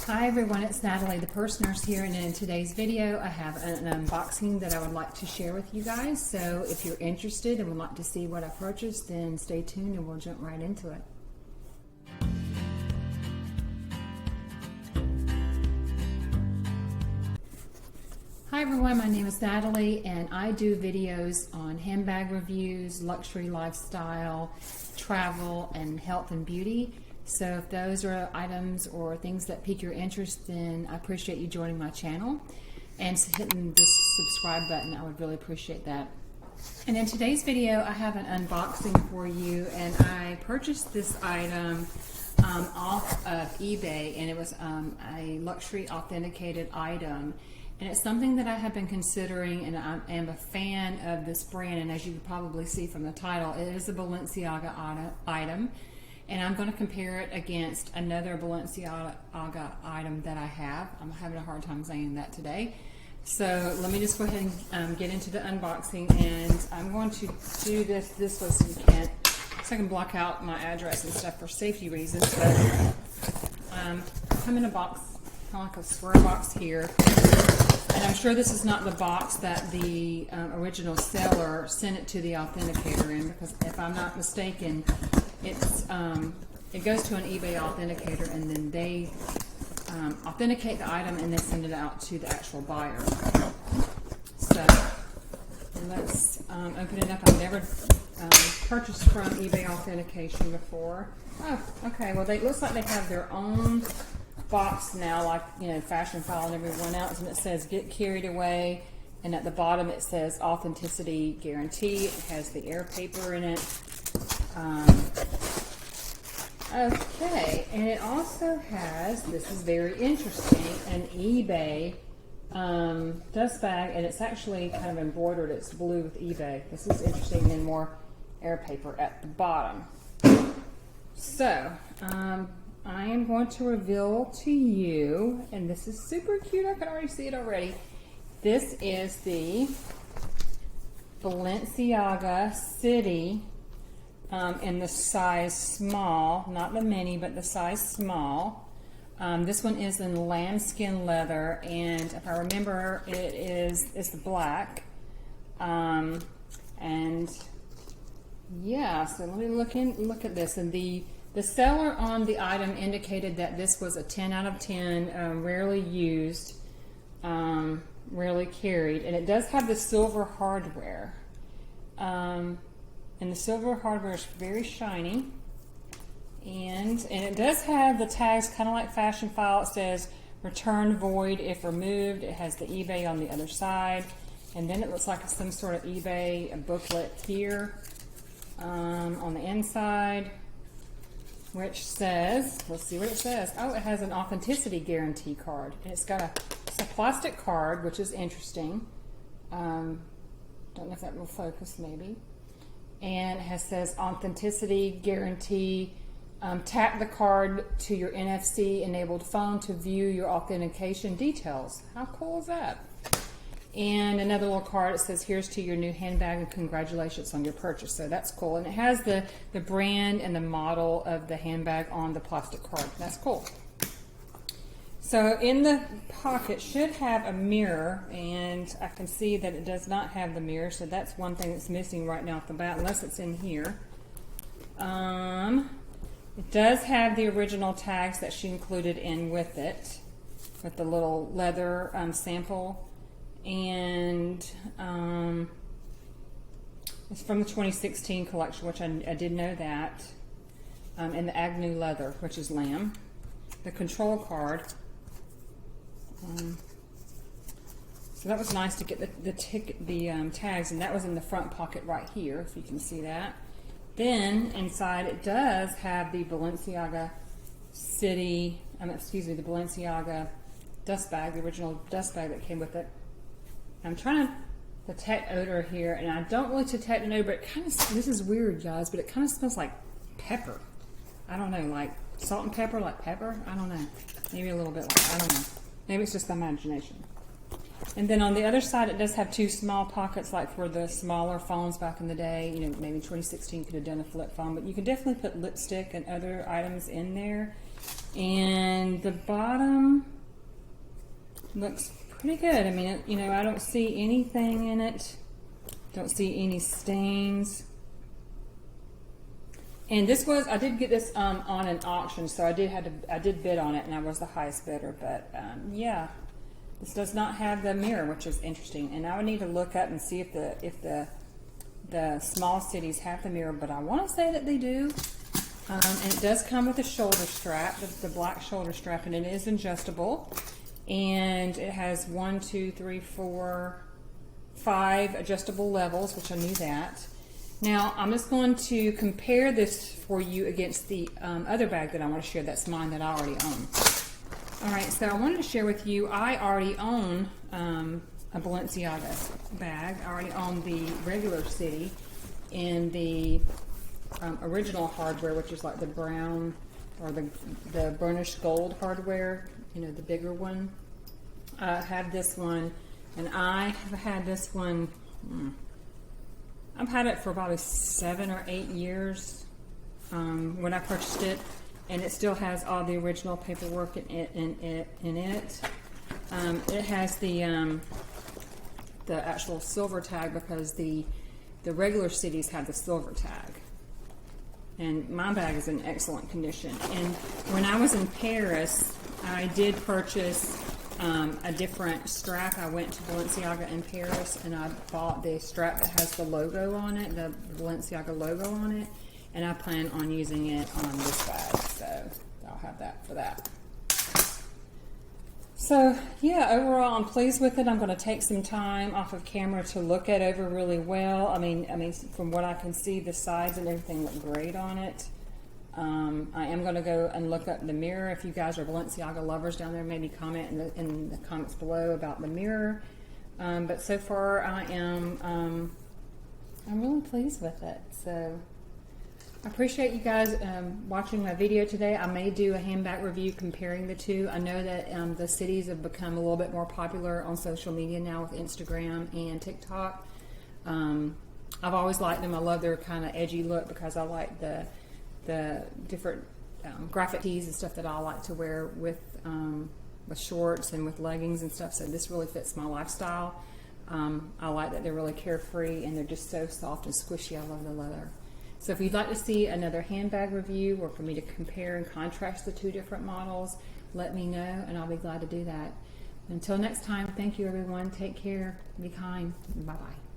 Hi everyone, it's Natalie, the Purse Nurse here, and in today's video I have an unboxing that I would like to share with you guys. So if you're interested and would like to see what I purchased, then stay tuned and we'll jump right into it. Hi everyone, my name is Natalie and I do videos on handbag reviews, luxury lifestyle, travel, and health and beauty. So if those are items or things that pique your interest, then I appreciate you joining my channel and hitting this subscribe button. I would really appreciate that. And in today's video, I have an unboxing for you, and I purchased this item off of eBay, and it was a luxury authenticated item. And it's something that I have been considering, and I am a fan of this brand, and as you can probably see from the title, it is a Balenciaga item. And I'm going to compare it against another Balenciaga item that I have. I'm having a hard time saying that today. So let me just go ahead and get into the unboxing, and I'm going to do this way so I can block out my address and stuff for safety reasons. But come in a box, kind of like a square box here. And I'm sure this is not the box that the original seller sent it to the authenticator in, because if I'm not mistaken, it goes to an eBay authenticator, and then they authenticate the item and then send it out to the actual buyer. So let's open it up. I've never purchased from eBay authentication before. Oh, okay. Well, it looks like they have their own box now, like, you know, Fashion File and everyone else, and it says "Get Carried Away," and at the bottom it says "Authenticity Guarantee." It has the air paper in it. Okay, and it also has, this is very interesting, an eBay dust bag, and it's actually kind of embroidered. It's blue with eBay. This is interesting, and more air paper at the bottom. So, I am going to reveal to you, and this is super cute. I can already see it already. This is the Balenciaga City in the size small, not the mini, but the size small. This one is in lambskin leather, and if I remember, it's the black. And yeah, so let me look at this. And the seller on the item indicated that this was a 10 out of 10, rarely used, rarely carried, and it does have the silver hardware. And the silver hardware is very shiny, and it does have the tags kind of like Fashion File. It says "Return Void if removed." It has the eBay on the other side, and then it looks like some sort of eBay booklet here on the inside, which says, let's see what it says. Oh, it has an authenticity guarantee card, and it's a plastic card, which is interesting. Don't know if that will focus, maybe. And it says authenticity guarantee. Tap the card to your NFC enabled phone to view your authentication details. How cool is that? And another little card, it says, "Here's to your new handbag and congratulations on your purchase." So that's cool. And it has the brand and the model of the handbag on the plastic card. That's cool. So in the pocket should have a mirror, and I can see that it does not have the mirror, so that's one thing that's missing right now off the bat, unless it's in here. It does have the original tags that she included in with it, with the little leather sample, and it's from the 2016 collection, which I did know that, and the Agnew leather, which is lamb. The control card. So that was nice to get the tags, and that was in the front pocket right here, if you can see that. Then inside it does have the Balenciaga City, the Balenciaga dust bag, the original dust bag that came with it. I'm trying to detect odor here, and I don't really detect an odor, but it kind of, this is weird, guys, but it kind of smells like pepper. I don't know, like salt and pepper, like pepper? I don't know. Maybe a little bit like, I don't know. Maybe it's just imagination. And then on the other side, it does have two small pockets, like for the smaller phones back in the day. You know, maybe 2016 could have done a flip phone, but you can definitely put lipstick and other items in there. And the bottom looks pretty good. I mean, you know, I don't see anything in it. Don't see any stains. And this was, I did get this on an auction, so I did bid on it, and I was the highest bidder. But yeah, this does not have the mirror, which is interesting. And I would need to look up and see if the small cities have the mirror, but I want to say that they do. And it does come with a shoulder strap, the black shoulder strap, and it is adjustable. And it has 1, 2, 3, 4, 5 adjustable levels, which I knew that. Now, I'm just going to compare this for you against the other bag that I want to share. That's mine that I already own. All right, so I wanted to share with you, I already own a Balenciaga bag. I already own the regular City in the original hardware, which is like the brown or the burnished gold hardware, you know, the bigger one. I have this one, and I have had this one, I've had it for probably 7 or 8 years when I purchased it, and it still has all the original paperwork in it. It has the actual silver tag, because the regular Cities have the silver tag. And my bag is in excellent condition. And when I was in Paris, I did purchase a different strap. I went to Balenciaga in Paris, and I bought the strap that has the logo on it, the Balenciaga logo on it, and I plan on using it on this bag, so I'll have that for that. So yeah, overall I'm pleased with it. I'm going to take some time off of camera to look it over really well. I mean, from what I can see, the sides and everything look great on it. I am going to go and look up the mirror. If you guys are Balenciaga lovers down there, maybe comment in the comments below about the mirror. But so far, I'm really pleased with it. So I appreciate you guys watching my video today. I may do a handbag review comparing the two. I know that the Cities have become a little bit more popular on social media now with Instagram and TikTok. I've always liked them. I love their kind of edgy look, because I like the different graphic tees and stuff that I like to wear with shorts and with leggings and stuff. So this really fits my lifestyle. I like that they're really carefree, and they're just so soft and squishy. I love the leather. So if you'd like to see another handbag review, or for me to compare and contrast the two different models, let me know, and I'll be glad to do that. Until next time, thank you everyone. Take care. Be kind. Bye-bye.